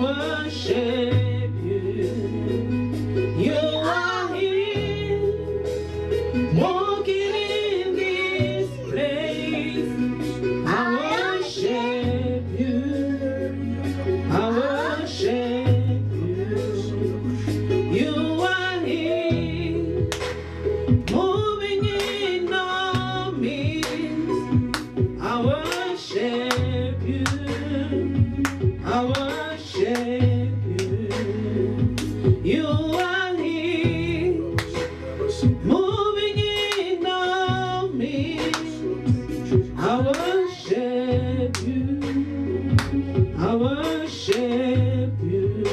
worship you. You are here, walking in this place. I worship you. I worship you. You are here, moving in our midst. I worship you. I worship you. You are here, moving in our midst. I worship you. I worship you.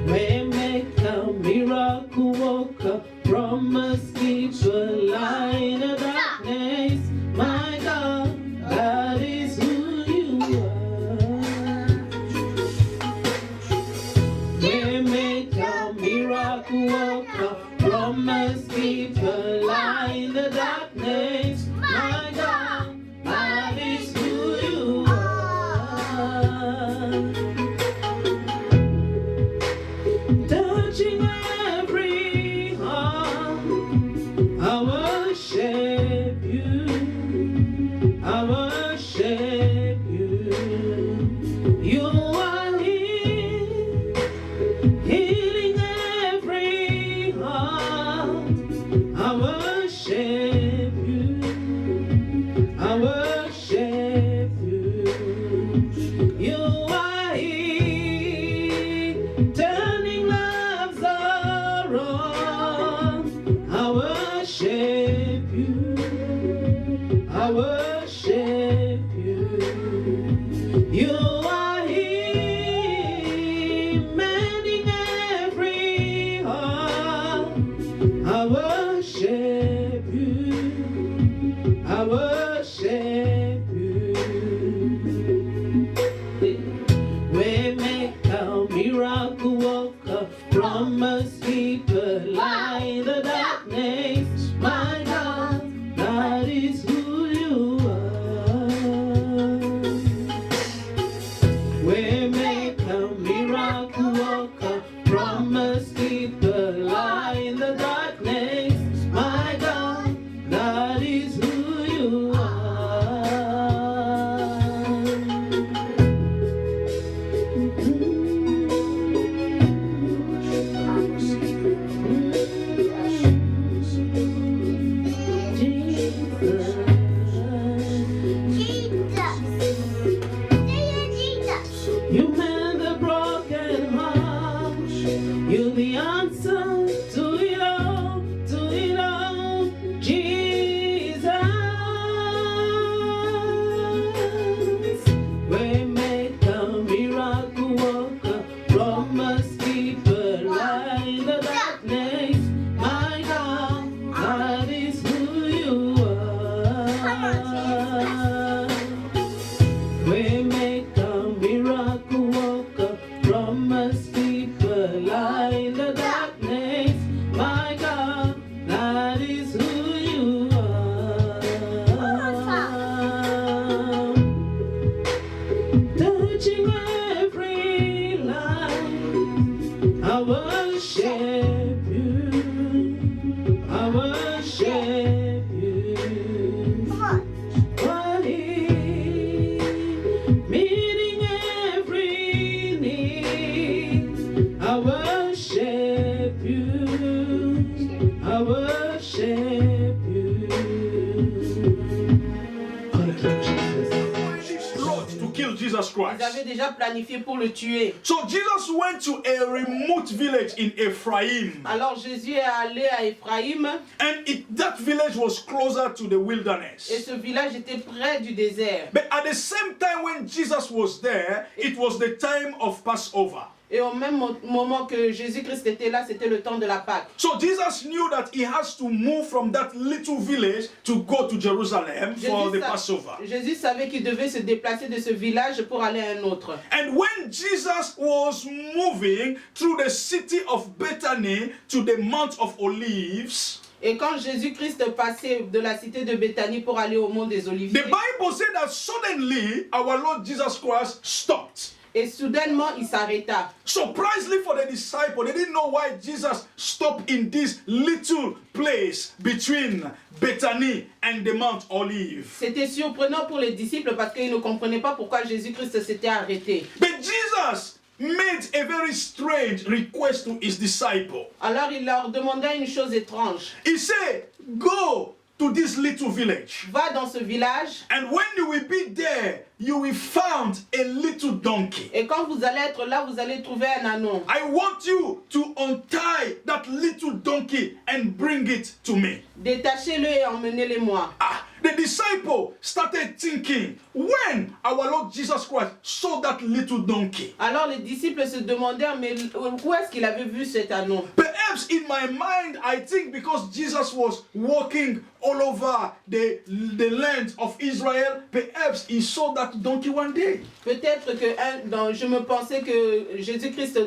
Waymaker, miracle worker, promise keeper, light in the darkness. My God, that is who you are. Waymaker, miracle worker, promise keeper, light in the darkness. My God, that is who you are. Touching every heart, I worship you. I worship you. You are here, healing every heart. I worship you. I worship you. You are here, turning lives around. I worship you. I worship you. You are here, mending every heart. I worship you. I worship you. Waymaker, miracle worker, promise keeper, light in the darkness. My God, that is who you are. Waymaker, miracle worker, promise keeper, light in the darkness. My God, that is who you are. You mend the broken heart. You're the answer to it all, Jesus. Waymaker, miracle worker, promise keeper, light in the darkness. My God, that is who you are. Waymaker, miracle worker, promise keeper, light in the darkness. My God, that is who you are. Touching every life, I worship you. I worship you. Body, meeting every need. I worship you. I worship you. Thank you, Jesus. Plot to kill Jesus Ils Christ. avaient déjà planifié pour le tuer. So Jesus went to a remote village in Ephraim. Alors Jésus est allé à Éphraïm And that village was closer to the et wilderness. ce village était près du désert. But at the same time when Jesus was there, it was the time of Passover. Et au même moment que Jésus-Christ était là, c'était le temps de la Pâque. So Jesus knew that he has to move from that little village to go to Jerusalem for the Passover. Jésus savait qu'il devait se déplacer de ce village pour aller à un autre. And when Jesus was moving through the city of Bethany to the Mount of Olives, Et quand Jésus-Christ passait de la cité de Béthanie pour aller au mont des the Oliviers, Bible said that suddenly our Lord Jesus Christ stopped. et soudainement il s'arrêta. Surprisingly for the disciples, they didn't know why Jesus stopped in this little place between Bethany and the Mount Olive. C'était surprenant pour les disciples parce qu'ils ne comprenaient pas pourquoi Jésus-Christ s'était arrêté. But Jesus made a very strange request to his disciples. Alors il leur demandait une chose étrange. He said, go to this little village. Va dans ce village And when you will be there, you will find a little donkey. et quand vous allez être là, vous allez trouver un ânon. I want you to untie that little donkey and bring it to me. Détachez-le et emmenez-le-moi. The disciple started thinking, when our Lord Jesus Christ saw that little donkey, Alors les disciples se demandèrent, mais où est-ce qu'il avait vu cet ânon? perhaps in my mind, I think because Jesus was walking all over the land of Israel, perhaps he saw that donkey one day. Peut-être que je me pensais que Jésus-Christ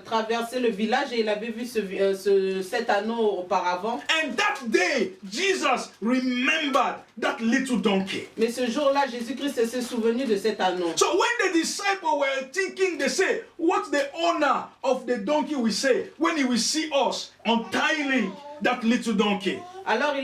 traversait le village et il avait vu cet anneau auparavant. And that day, Jesus remembered that little donkey. Mais ce jour-là, Jésus-Christ s'est souvenu de cet anneau. So when the disciples were thinking, they say, what's the honor of the donkey we say when he will see us untying that little donkey? Alors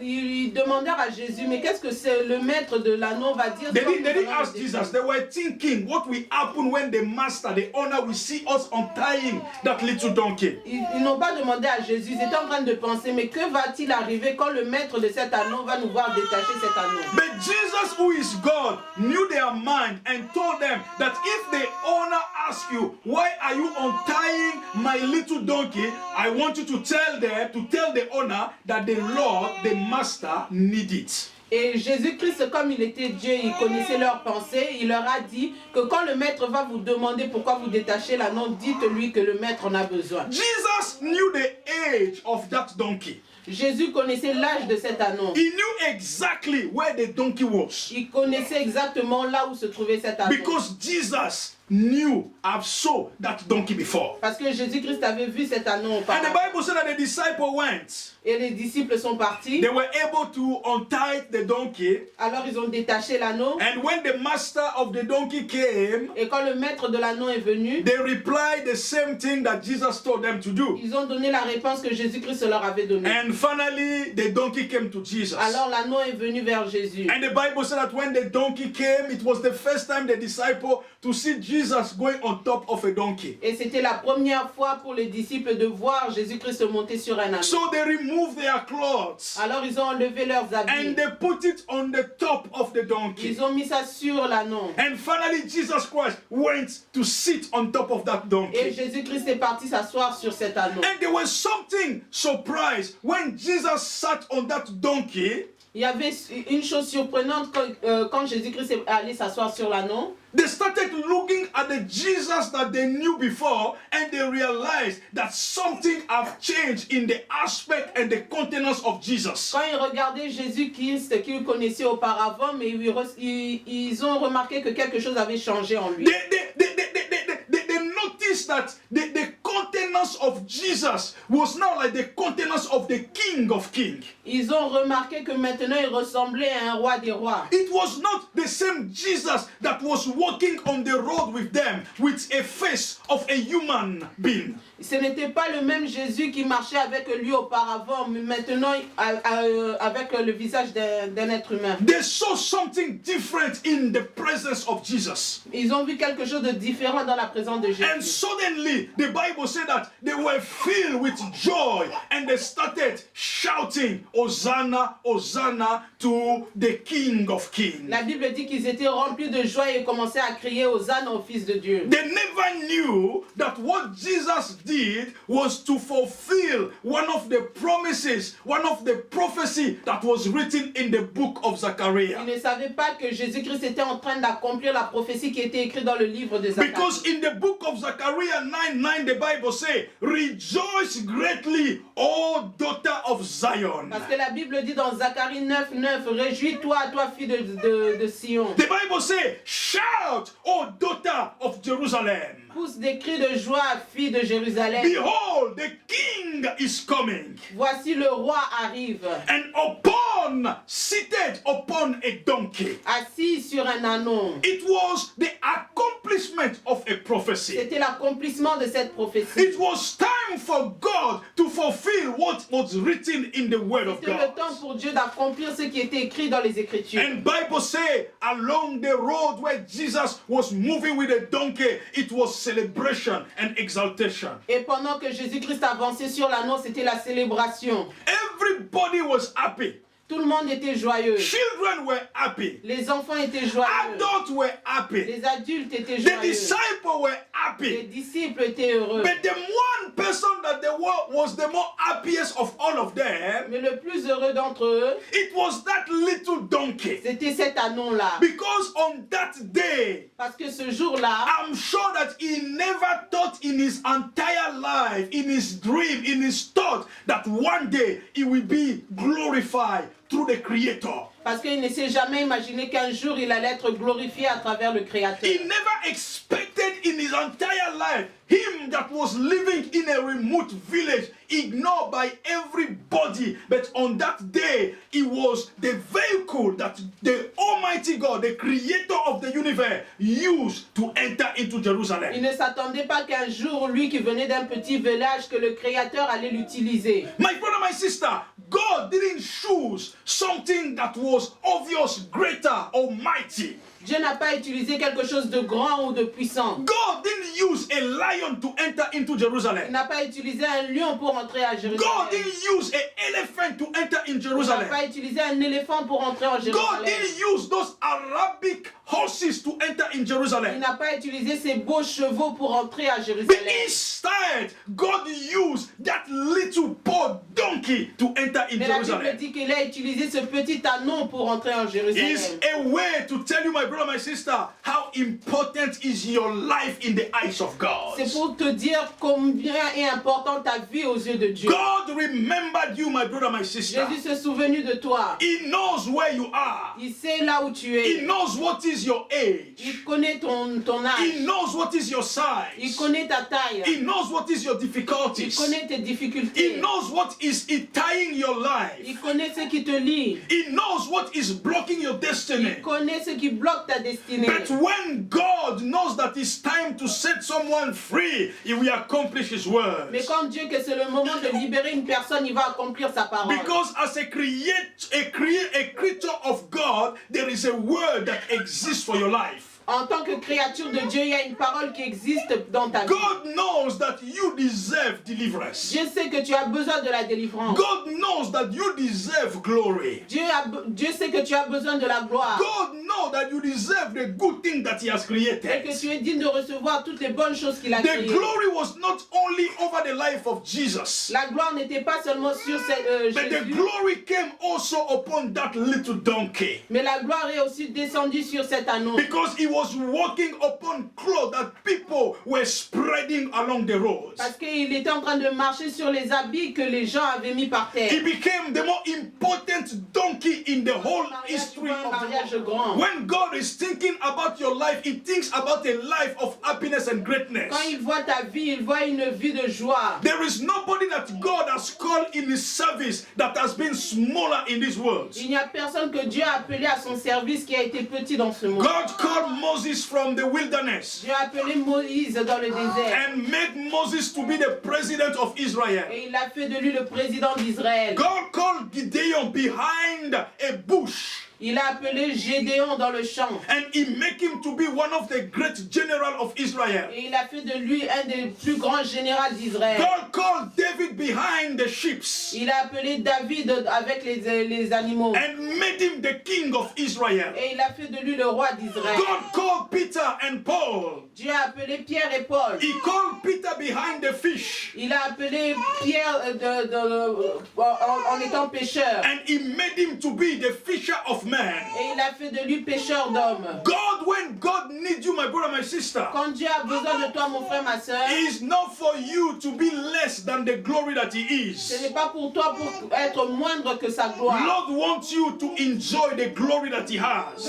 ils demandèrent à Jésus, mais qu'est-ce que c'est le maître de l'anneau va dire? They didn't ask Jesus. They were thinking what will happen when the master, the owner, will see us untying that little donkey. Ils n'ont pas demandé à Jésus, ils étaient en train de penser, mais que va-t-il arriver quand le maître de cet anneau va nous voir détacher cet anneau? But Jesus, who is God, knew their mind and told them that if the owner asks you, why are you untying my little donkey? I want you to tell the owner that the Lord, the master, need it. Et Jésus-Christ, comme il était Dieu, il connaissait leurs pensées, il leur a dit que quand le maître va vous demander pourquoi vous détachez l'anneau, dites-lui que le maître en a besoin. Jesus knew the age of that donkey. Jésus connaissait l'âge de cet anneau. He knew exactly where the donkey was. Il connaissait exactement là où se trouvait cet anneau. Because Jesus knew, I've saw that donkey before. Parce que Jésus-Christ avait vu cet anneau And the auparavant. Bible said that the disciples went. Et les disciples sont partis. They were able to untie the donkey. Alors ils ont détaché l'anneau. And when the master of the donkey came, Et quand le maître de l'anneau est venu, they replied the same thing that Jesus told them to do. ils ont donné la réponse que Jésus-Christ leur avait donnée. And finally, the donkey came to Jesus. Alors l'anneau est venu vers Jésus. And the Bible said that when the donkey came, it was the first time the disciple to see Jesus going on top of a donkey. Et c'était la première fois pour les disciples de voir Jésus-Christ monter sur un anneau. So they removed their clothes Alors ils ont enlevé leurs and habits. they put it on the top of the donkey. Ils ont mis ça sur l'anneau. And finally, Jesus Christ went to sit on top of that Et donkey. Jésus-Christ est parti s'asseoir sur cet anneau. And there was something surprised when Jesus sat on that donkey. Il y avait une chose surprenante quand Jésus-Christ est allé s'asseoir sur l'anneau. They started looking at the Jesus that they knew before, and they realized that something have changed in the aspect and the countenance of Jesus. Quand ils regardaient Jésus-Christ qu'ils connaissaient auparavant, mais ils ont remarqué que quelque chose avait changé en lui. They noticed that the countenance of Jesus was now like the countenance of the King of Kings. Ils ont remarqué que maintenant il ressemblait à un roi des rois. It was not the same Jesus that was walking on the road with them with a face of a human being. Ce n'était pas le même Jésus qui marchait avec lui auparavant, mais maintenant avec le visage d'un être humain. They saw something different in the presence of Jesus. Ils ont vu quelque chose de différent dans la présence de Jésus. And suddenly, the Bible said that they were filled with joy and they started shouting, Hosanna, Hosanna to the King of Kings. La Bible dit qu'ils étaient remplis de joie et commençaient à crier Hosanna au Fils de Dieu. They never knew that what Jesus did was to fulfill one of the promises, one of the prophecy that was written in the book of Zechariah. Ils ne savaient pas que Jésus-Christ était en train d'accomplir la prophétie qui était écrite dans le livre de Zacharie. Because in the book of Zechariah 9:9, the Bible says say, rejoice greatly, O daughter of Zion. Parce que la Bible dit dans Zacharie 9:9, réjouis-toi, toi fille de Sion. The Bible says, shout, O daughter of Jerusalem. Pousse des cris de joie, fille de Jérusalem. Behold, the king is coming. Voici le roi arrive, And seated upon a donkey. assis sur un ânon. It was the accomplishment of a prophecy. C'était l'accomplissement de cette prophétie. It was time for God to fulfill what was written in the Word of C'était le temps God. pour Dieu d'accomplir ce qui était écrit dans les Écritures. And Bible say, along the road where Jesus was moving with a donkey, it was celebration and exaltation. Et pendant que Jésus-Christ avançait sur l'anneau, c'était la célébration. Everybody was happy. Tout le monde était joyeux. Children were happy. Les enfants étaient joyeux. Adults were happy. Les adultes étaient The joyeux. disciples were Les happy. disciples étaient heureux. But the one person that the world was the more happiest of all of them, Mais le plus heureux d'entre eux, it was that little donkey. c'était cet anon-là. Because on that day, Parce que ce jour-là, I'm sure that he never thought in his entire life, in his dream, in his thought, that one day he will be glorified through the Creator. parce qu'il ne s'est jamais imaginé qu'un jour il allait être glorifié à travers le Créateur. He never expected in his entire life him that was living in a remote village, ignored by everybody. But on that day, he was the vehicle that the Almighty God, the creator of the universe, used to enter into Jerusalem. Il ne s'attendait pas qu'un jour, lui qui venait d'un petit village, que le Créateur allait l'utiliser. My brother, my sister, God didn't choose something that was obvious, greater, almighty. Dieu n'a pas utilisé quelque chose de grand ou de puissant. God didn't use a lion to enter into Il Jerusalem. n'a pas utilisé un lion pour entrer à Jérusalem. God didn't use an elephant to enter in Il n'a Jerusalem. pas utilisé un éléphant pour entrer en God Jérusalem. didn't use those Arabic horses to enter in Il Jerusalem. n'a pas utilisé ses beaux chevaux pour entrer à But Jérusalem. instead, God used that little poor donkey to enter in Mais la Bible Jerusalem. dit qu'il a utilisé ce petit anon pour entrer en Jérusalem. It's a way to tell you, my brother, my sister, how important is your life in the eyes of God. C'est pour te dire combien est importante ta vie aux yeux de Dieu. God remembered you, my brother, my sister. Jésus s'est souvenu de toi. He knows where you are. Il sait là où tu He es. knows what is your age. Il connaît ton âge. He knows what is your Il size. connaît ta taille. He knows what is your Il difficulties. connaît tes He difficultés. knows what is tying your life. Il connaît ce qui te lie. He knows what is blocking your destiny. Il connaît ce qui bloque ta destinée. But when God knows that it's time to set someone free, He will accomplish His word. Mais comme Dieu que c'est le moment de libérer une personne, il va accomplir sa parole. Because as a creature of God, there is a word that exists for your life. En tant que créature de Dieu, il y a une parole qui existe dans ta vie. God knows that you deserve deliverance. Dieu sait que tu as besoin de la délivrance. God knows that you deserve glory. Dieu sait que tu as besoin de la gloire. God knows that you deserve the good thing that He has Et created. que tu es digne de recevoir toutes les bonnes choses qu'il a The créées. glory was not only over the life of Jesus, La gloire n'était pas seulement sur but the Jésus, glory came also upon that little donkey. mais la gloire est aussi descendue sur cet anneau. Because he was walking upon clothes that people were spreading along the roads. Parce qu'il était en train de marcher sur les habits que les gens avaient mis par terre. He became the more important donkey in the whole history of the world. When God is thinking about your life, He thinks about a life of happiness and greatness. Quand il voit ta vie, il voit une vie de joie. There is nobody that God has called in His service that has been smaller in this world. Il n'y a personne que Dieu a appelé à son service qui a été petit dans ce monde. God called Moses from the wilderness Dieu a appelé Moïse dans le désert. and made Moses to be the president of Israel. Et il a fait de lui le président d'Israël. God called Gideon behind a bush Il a appelé Gédéon dans le champ. and He made him to be one of the great generals of Israel. Et il a fait de lui un des plus grands généraux d'Israël. God called David behind the sheep Il a appelé David avec les animaux. and made him the king of Israel. Et il a fait de lui le roi d'Israël. God called Peter and Paul. Dieu a appelé Pierre et Paul. He called Peter behind the fish Il a appelé Pierre en étant pêcheur. and He made him to be the fisher of men. Et il a fait de lui pécheur d'hommes. God, when God needs you, my brother, my sister, Quand Dieu a besoin de toi, mon frère, ma soeur, it is not for you to be less than the glory that He ce is. n'est pas pour toi pour être moindre que sa gloire. Lord wants you to enjoy the glory that He has.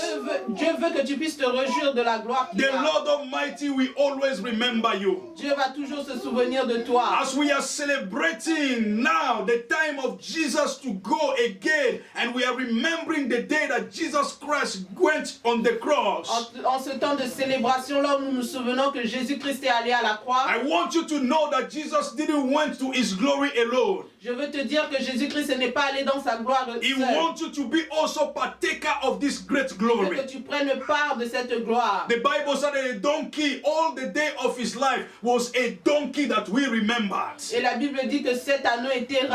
Dieu veut que tu puisses te réjouir de la gloire qu'il The a. Lord Almighty will always remember you. Dieu va toujours se souvenir de toi. As we are celebrating now the time of Jesus to go again, and we are remembering the day that Jesus Christ went on the cross, En ce temps de célébration, là où nous nous souvenons que Jésus-Christ est allé à la croix, I want you to know that Jesus didn't went to His glory alone. je veux te dire que Jésus-Christ n'est pas allé dans sa gloire He seul. wants you to be also partaker of this great Il glory. veut que tu prennes part de cette gloire. The Bible said that a donkey, all the day of his life, was a donkey that we remembered. Et la Bible dit que cet anneau était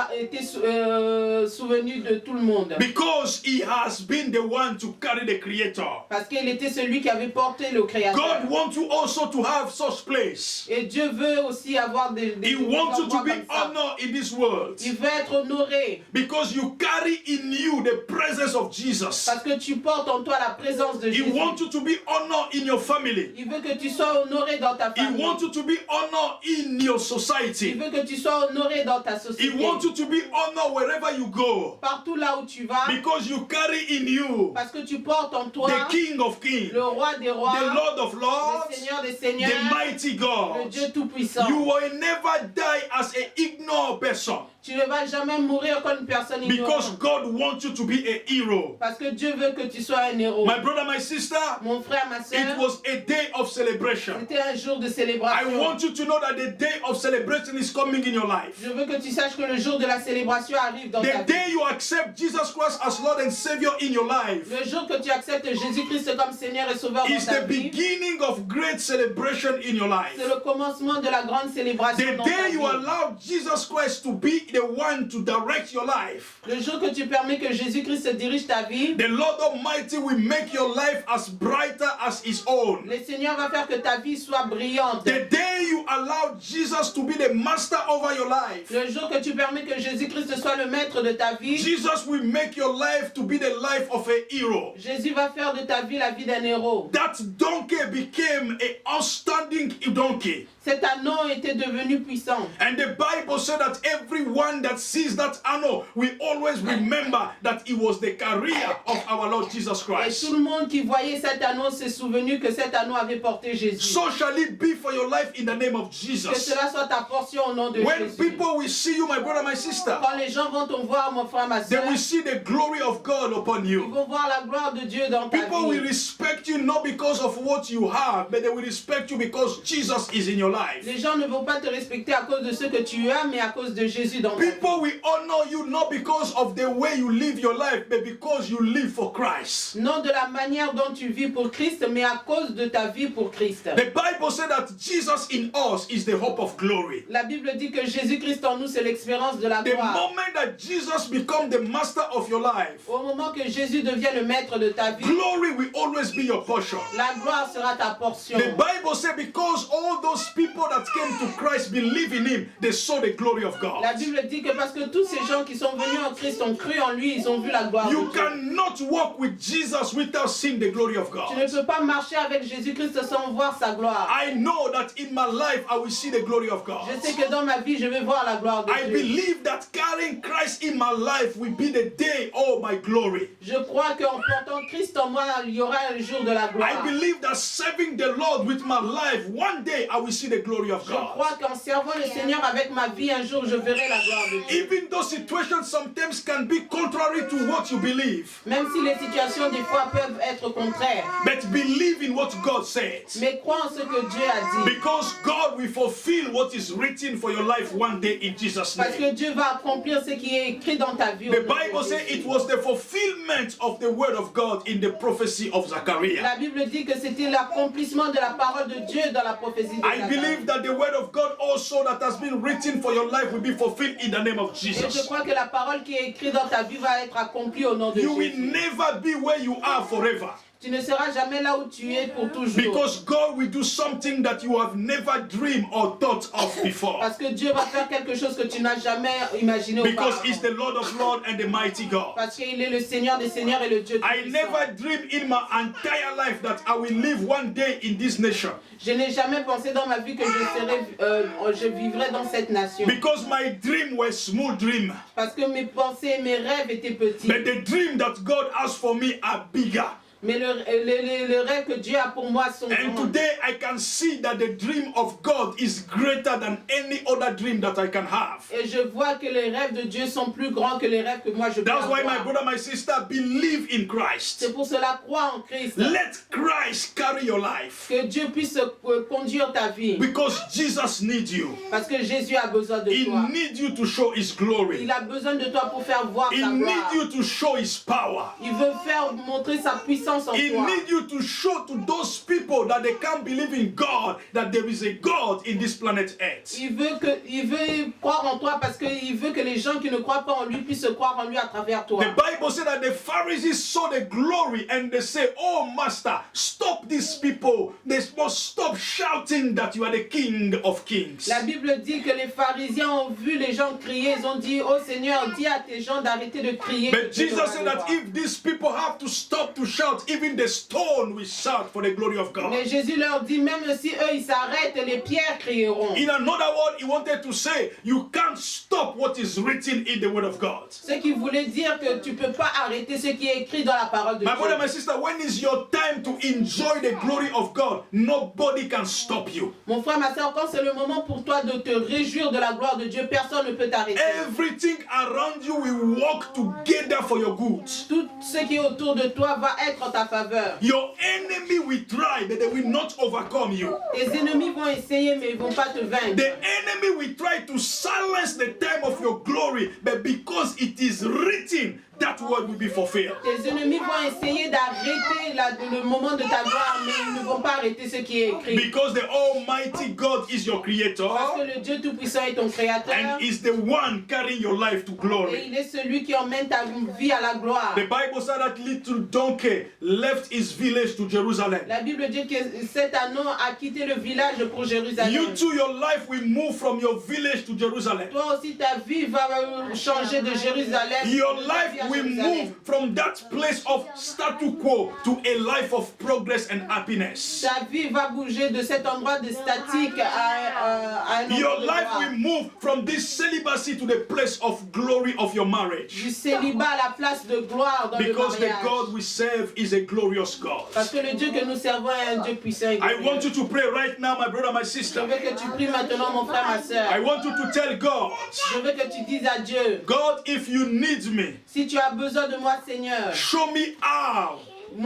souvenu de tout le monde. Because he has been the one to carry the Creator. Parce qu'il était celui qui avait porté le Créateur. God wants you also to have such place. Et Dieu veut aussi avoir des He wants you to endroits be comme ça. honored in this world. Il veut être honoré. Because you carry in you the presence of Jesus. Parce que tu portes en toi la présence de He Jésus. wants you to be honored in your family. Il veut que tu sois honoré dans ta He famille. wants you to be honored in your Il society. veut que tu sois honoré dans ta He société. wants you to be honored wherever you go. Partout là où tu vas. Because you carry in you Parce que tu portes en toi the King of Kings, le roi des rois, the Lord of le Lords, Seigneur des the seigneurs, mighty le God. Dieu tout-puissant. You will never die as an ignored person. Tu ne vas jamais mourir comme une personne Because ignorante. God wants you to be a hero. Parce que Dieu veut que tu sois un héros. My brother, my sister, Mon frère, ma it soeur, was a day of celebration. c'était un jour de I célébration. want you to know that the day of celebration is coming in your life. Je veux que tu saches que le jour de la célébration arrive dans ta The vie. day you accept Jesus Christ as Lord and Savior in your life Le jour que tu acceptes Jésus-Christ comme Seigneur et Sauveur dans is ta the vie, beginning of great celebration in your life. c'est le commencement de la grande célébration The dans ta day you vie. allow Jesus Christ to be the one to direct your life, Le jour que tu permets que Jésus-Christ se dirige ta vie, the Lord Almighty will make your life as brighter as His own. le Seigneur va faire que ta vie soit brillante. The day you allow Jesus to be the master over your life, Le jour que tu permets que Jésus-Christ soit le maître de ta vie, Jesus will make your life to be the life of a hero. Jésus va faire de ta vie la vie d'un héros. That donkey became an outstanding donkey. Cet anneau était devenu puissant. And the Bible said that everyone that sees that anneau will always remember that it was the career of our Lord Jesus Et Christ. tout le monde qui voyait cet anneau s'est souvenu que cet anneau avait porté Jésus. So shall it be for your life in the name of Que Jesus. cela soit ta portion au nom de When Jésus. people will see you, my brother, my sister, Quand les gens vont te voir, mon frère, ma they soeur, will see the glory of God upon ils you. vont voir la gloire de Dieu dans ta People will vie. respect you not because of what you have, but they will respect you because Jesus is in your life. Les gens ne vont pas te respecter à cause de ce que tu as, mais à cause de Jésus dans ta vie. People will honor you not because of the way you live your life, but because you live for Christ. Non de la manière dont tu vis pour Christ, mais à cause de ta vie pour Christ. The Bible said that Jesus in us is the hope of glory. La Bible dit que Jésus-Christ en nous, c'est l'expérience de la The gloire. moment that Jesus becomes the master of your life, Au moment que Jésus devient le maître de ta vie, glory will always be your portion. la gloire sera ta portion. The Bible said because all those people that came to Christ believe in him, they saw the glory of God. La Bible dit que parce que tous ces gens qui sont venus en Christ ont cru en lui, ils ont vu la gloire You de Dieu. cannot walk with Jesus without seeing the glory of Tu ne God. peux pas marcher avec Jésus-Christ sans voir sa gloire. I know that in my life I will see the glory of God. Je sais que dans ma vie, je vais voir la gloire de I Dieu. believe that carrying Christ in my life will be the day, oh my glory. Je crois qu'en portant Christ en moi, il y aura un jour de la I gloire. believe that serving the Lord with my life, one day I will see the glory of Je God. crois qu'en servant le Seigneur avec ma vie, un jour je verrai la gloire de Dieu. Even though situations sometimes can be contrary to what you believe, Même si les situations des fois peuvent être contraires. but believe in what God said. Mais crois en ce que Dieu a dit. Because God will fulfill what is written for your life one day in Jesus' Parce que name. Dieu va accomplir ce qui est écrit dans ta vie. au The nom de Bible says Jésus. it was the fulfillment of the word of God in the prophecy of Zechariah. La Bible dit que c'était l'accomplissement de la parole de Dieu dans la prophétie de I Zacharie. believe that the word of God also that has been written for your life will be fulfilled in the name of Et je Jesus. crois que la parole qui est écrite dans ta vie va être accomplie au nom de You will Jésus. never be where you are forever. Tu ne seras jamais là où tu es pour toujours. Because God will do something that you have never dreamed or thought of before. Parce que Dieu va faire quelque chose que tu n'as jamais imaginé Because auparavant. He's the Lord of Lords and the mighty God. Parce qu'il est le Seigneur des Seigneurs et le Dieu I tout-puissant. never dreamed in my entire life that I will live one day in this nation. Je n'ai jamais pensé dans ma vie que je vivrais dans cette nation. Because my dream was small dream. Parce que mes pensées et mes rêves étaient petits. But the dream that God has for me are bigger. Mais le rêve que Dieu a pour moi sont And grands. today I can see that the dream of God is greater than any other dream that I can have. Et je vois que les rêves de Dieu sont plus grands que les rêves que moi je peux That's why avoir. my brother, my sister, believe in Christ. C'est pour cela, crois en Christ. Let Christ carry your life. Que Dieu puisse conduire ta vie. Because Jesus needs you. Parce que Jésus a besoin de He toi. needs you to show His glory. Il a besoin de toi pour faire voir He sa gloire. needs you to show His power. Il veut faire montrer sa puissance en He toi. needs you to show to those people that they can't believe in God, that there is a God in this planet Earth. Il veut croire en toi parce qu'il veut que les gens qui ne croient pas en lui puissent croire en lui à travers toi. The Bible said that the Pharisees saw the glory and they say, "Oh Master, stop these people. They must stop shouting that you are the King of Kings." La Bible dit que les pharisiens ont vu les gens crier, ils ont dit, oh Seigneur, dis à tes gens d'arrêter de crier. But Jesus said that if these people have to stop to shout, even the stone will shout for the glory of God. Mais Jésus leur dit, même si eux ils s'arrêtent, les pierres crieront. In another word, he wanted to say, you can't stop what is written in the Word of God. Ce qui voulait dire que tu peux pas arrêter ce qui est écrit dans la parole de My brother, Dieu. my sister, when is your time to enjoy the glory of God? Nobody can stop you. Mon frère, ma soeur, quand c'est le moment pour toi de te réjouir de la gloire de Dieu, personne ne peut t'arrêter. Everything around you will work together for your good. Tout ce qui est autour de toi va être en ta faveur. Your enemy will try, but they will not overcome you. Tes ennemis vont essayer, mais ils vont pas te vaincre. The enemy will try to silence the time of your glory, but because it is written, that word will be fulfilled. Tes ennemis vont essayer d'arrêter le moment de ta gloire, mais ils ne vont pas arrêter ce qui est écrit. Because the Almighty God is your creator Parce que le Dieu Tout-Puissant est ton créateur. and is the one carrying your life to Et glory. il est celui qui emmène ta vie à la gloire. The Bible said that little donkey left his village to Jerusalem. La Bible dit que cet ânon a quitté le village pour Jérusalem. You too, your life will move from your village to Jerusalem. Toi aussi, ta vie va changer de Jérusalem. Your de ta life vie à will Jérusalem. move from that place of statu quo to a life of progress and happiness. Ta vie va bouger de cet endroit de statique à un endroit Your de life gloire. will move from this celibacy to the place of glory of your marriage. Du célibat à la place de gloire dans Because le the mariage. God we serve is a glorious God. Parce que le Dieu que nous servons est un Dieu puissant et I glorieux. want you to pray right now, my brother, my Je sister. veux que tu pries maintenant, mon frère, ma soeur. I want you to tell God, Je veux que tu dises à Dieu, God, if you need me, si tu as besoin de moi, Seigneur, show me how,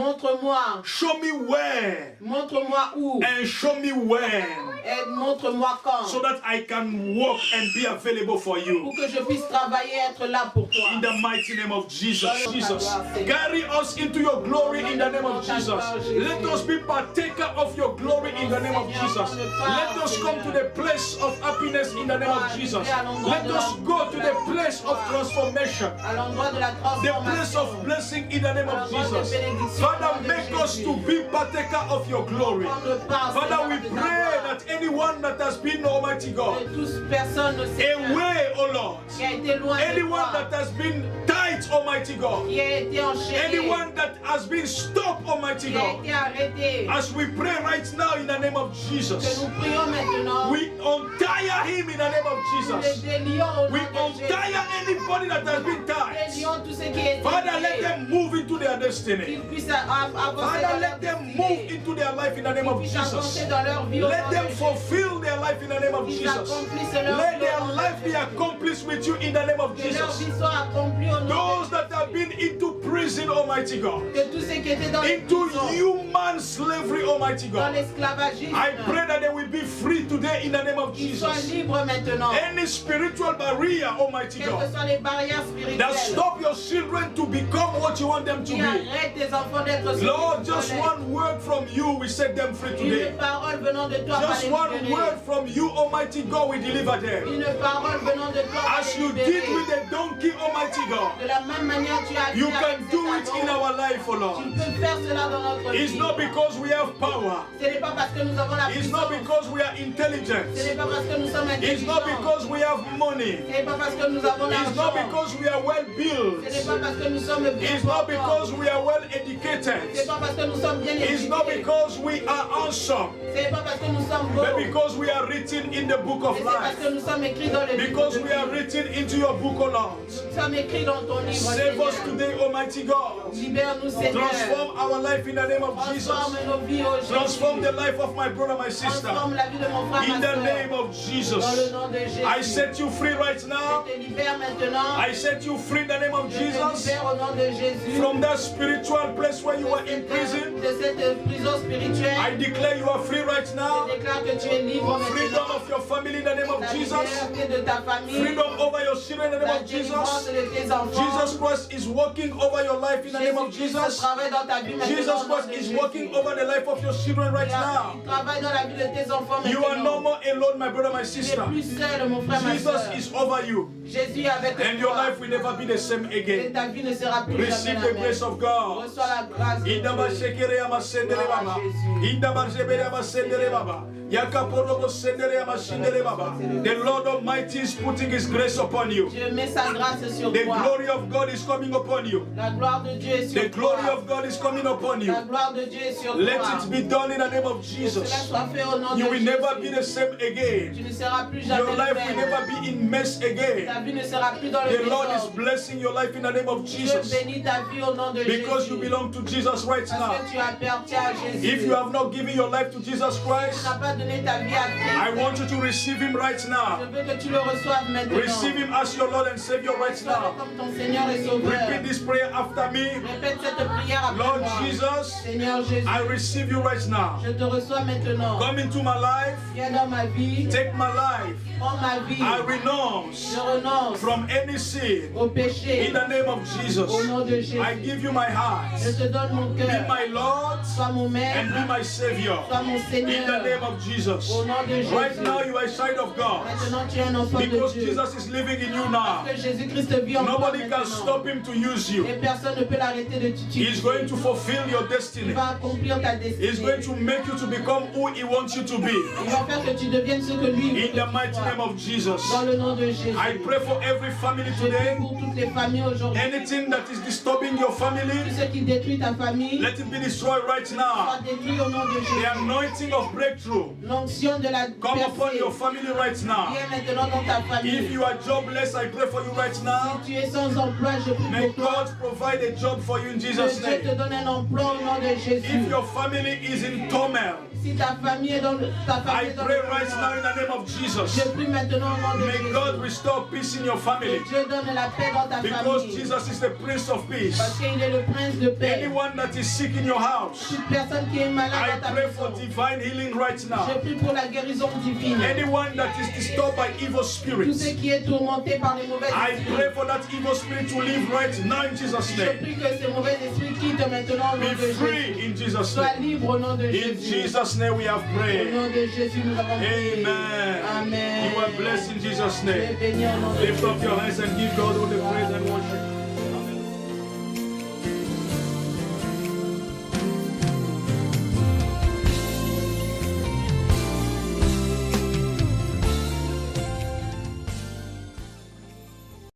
montre-moi. show me where, Montre-moi où and show me when, et montre-moi quand. so that I can walk and be available for you. Pour que je puisse travailler et être là pour toi. In the mighty name of Jesus. Jesus, carry us into your glory in the name of Jesus. Let us be partaker of your glory in the name of Jesus. Let us come to the place of happiness in the name of Jesus. Let us go to the place of transformation, À l'endroit de la the place transformation. of blessing in the name of Jesus. Father, make us to be partaker of your glory. Father, we pray that anyone that has been, Almighty God, Que tous personne ne sait away, oh Lord, qui a été loin de anyone toi, that has been tight, Almighty God, qui a été enchaîné, anyone that has been stopped, Almighty qui a God, été arrêté. as we pray right now in the name of Que Jesus, nous prions maintenant. we untire him in the name of Nous Jesus. les délions au We nom de Jésus. untire anybody that has been tied. Délions tout ce qui est Father, let lié. them move into their destiny. Qu'ils puissent avancer Father, dans leur let them destinée. move into their life in the name Qu'ils of puissent Jesus. avancer dans leur vie au Let nom them de Jésus. fulfill their life in the name of Qu'ils Jesus. accomplissent leur Let vie au their nom de life be Jésus. accomplished with you in the name of Que leur Jesus. vie soit accomplie au nom Those de that have been into prison, Almighty God, Jésus. Que tous ceux qui étaient dans les into prisons, human slavery, Almighty dans God, l'esclavagisme, I pray that they will be free today in the name of qu'ils soient Jesus. libres maintenant. Any spiritual barrier, Almighty Quelles que God, soient les barrières that spirituelles stop your children to become what you want them to qui be. arrêtent tes enfants d'être ce Lord, que tu just connais. one word from you will set them free today. Une parole venant de toi va Just les one libérer. word from you, Almighty God, will deliver them. Une parole venant de toi va As les you libérer. did with the donkey, Almighty God, De la même manière tu as You fait can avec do cet it in amour, our life, oh tu Lord. peux faire cela dans notre It's vie. not because we have power. Ce n'est pas parce que nous avons la It's not puissance. because we are Ce intelligent. n'est pas parce que nous sommes It's intelligents. not because we have money. Ce n'est pas parce que nous avons It's not l'argent. because we are well Ce built. n'est pas parce que nous sommes bien It's not portants. because we are well Ce n'est educated. pas parce que nous sommes bien It's not éduqués. because we are handsome. Ce n'est pas parce que nous sommes beaux. But because we are written in the book Mais of c'est parce life. que nous sommes écrits dans le livre Because de we are vie. written into your book, O Lord. Nous sommes écrits dans ton livre, Save us Seigneur. today, Almighty God. Libère-nous, Seigneur. Transform our life in the name of Jesus. Transforme nos vies au Transform Jésus. the life of my brother, my sister. Transforme la vie de mon frère, In ma the soeur. name of Dans le Jesus. nom de Jésus. I set you free right now. Je te libère maintenant. I set you free in the name of Je te Jesus. libère au nom de Jésus. From that spiritual place where you were in prison, De cette prison spirituelle. I declare you are free right Je now. déclare que tu es libre Freedom maintenant. of your family in the name of La Jesus. liberté de ta famille. Freedom over your children in the name La of délivrance Jesus. de tes enfants. Jesus Christ is working over your life in the name of Jésus-Christ Jesus. travaille dans ta vie maintenant. Jesus au nom Christ de is Jésus. working over the life of your children right now. Il travaille dans la vie de tes enfants maintenant. You are no more alone, my brother, my Tu n'es sister. plus seul, mon frère, ma soeur. Jesus is over you, Jésus est avec and your toi. life will never be the same Et again. ta vie ne sera plus Receive jamais the la grace même. of God. Reçois la grâce de Indaba Dieu. shekere ama sendere baba. Indaba jebere ama sendere baba. Yakaporobo sendere ama shindere baba. The Lord Almighty is putting His grace upon you. Dieu met sa grâce sur The toi. glory of God is coming upon you. La gloire de Dieu est sur The glory toi. of God is coming upon you. La gloire de Dieu est sur Let toi. it be done in the name of Que cela Jesus. soit fait au nom You de will never be Jésus. the same again. Tu ne seras plus jamais Your le life will même. never be in mess again. Ta vie ne sera plus dans le The Lord is désordre. blessing your life in the name of Dieu Jesus. bénit ta vie au nom de Because you Jésus. belong to Jesus right Parce now. que tu appartiens à Jésus. If you have not given your life to Jesus Tu Christ, n'as pas donné ta vie à I Christ. want you to receive Him right Je now. veux que tu le reçoives maintenant. Receive Him as your Lord and Savior right Reçois-le now. comme ton Seigneur et Sauveur. Repeat this prayer after me. Répète cette prière après Lord moi. Jesus, Seigneur Jésus, I receive you right now. je te reçois maintenant. Come into my life. Viens dans ma vie. Take my life. Prends ma vie. I renounce Je renonce from any sin. au péché. In the name of Jesus, Au nom de Jésus. I give you my Je heart. te donne mon Be cœur. my Lord Sois mon and maître. be my Savior. Sois mon In the Seigneur. name of Jesus. Au nom de Jésus. Right now you are a child of God. Maintenant tu es un enfant de Because Dieu. Jesus is living in you now. Parce que Jésus-Christ vit en toi Nobody can maintenant. stop Him to use you. Et personne ne peut l'arrêter de t'utiliser. He's going to fulfill your Il destiny. va accomplir ta He's destinée. going to make you to become who He wants you to be. Il va faire que tu deviennes ce que lui veut In que the tu mighty sois. name of Jesus. Dans le nom de Jésus. I pray for every family Je prie today. pour toutes les familles aujourd'hui. Anything that is disturbing your Tout family, ce qui détruit ta famille let it be destroyed right soit now. détruit au nom de The Jésus. anointing of breakthrough L'onction de la come upon percée your family right now. viens maintenant dans ta If famille. you are jobless, I pray for you right now. Si tu es sans emploi, je prie May pour toi. God provide a job for you in Que Jesus' Dieu te name. donne un emploi au nom de Jésus. If your family is in turmoil, Si ta famille est dans le, ta I famille est dans pray le right now tourment, in the name of Jesus. je prie maintenant au nom de May Jésus. God restore peace in your family. Que Dieu donne la paix dans ta Because famille. Jesus is the Prince of Peace. Parce qu'il est le prince de paix. Anyone that is sick in your house, Toute personne qui est malade I dans ta pray for maison, divine healing right je now. prie pour la guérison divine. Anyone that is disturbed by evil Tout spirits, ce qui est tourmenté par les mauvais I esprits. pray for that evil spirit to leave right now in Jesus' Je name. prie que ces mauvais esprits quittent maintenant au nom Be de Jésus. free in Jesus' Sois name. libre au nom de In Jésus. Jesus' name we have Au prayed. nom de Jésus, nous avons prié. Amen. Amen. You are blessed in Jesus' Tu es name. béni au nom de Lift up Jésus. your hands and give God all the praise and worship.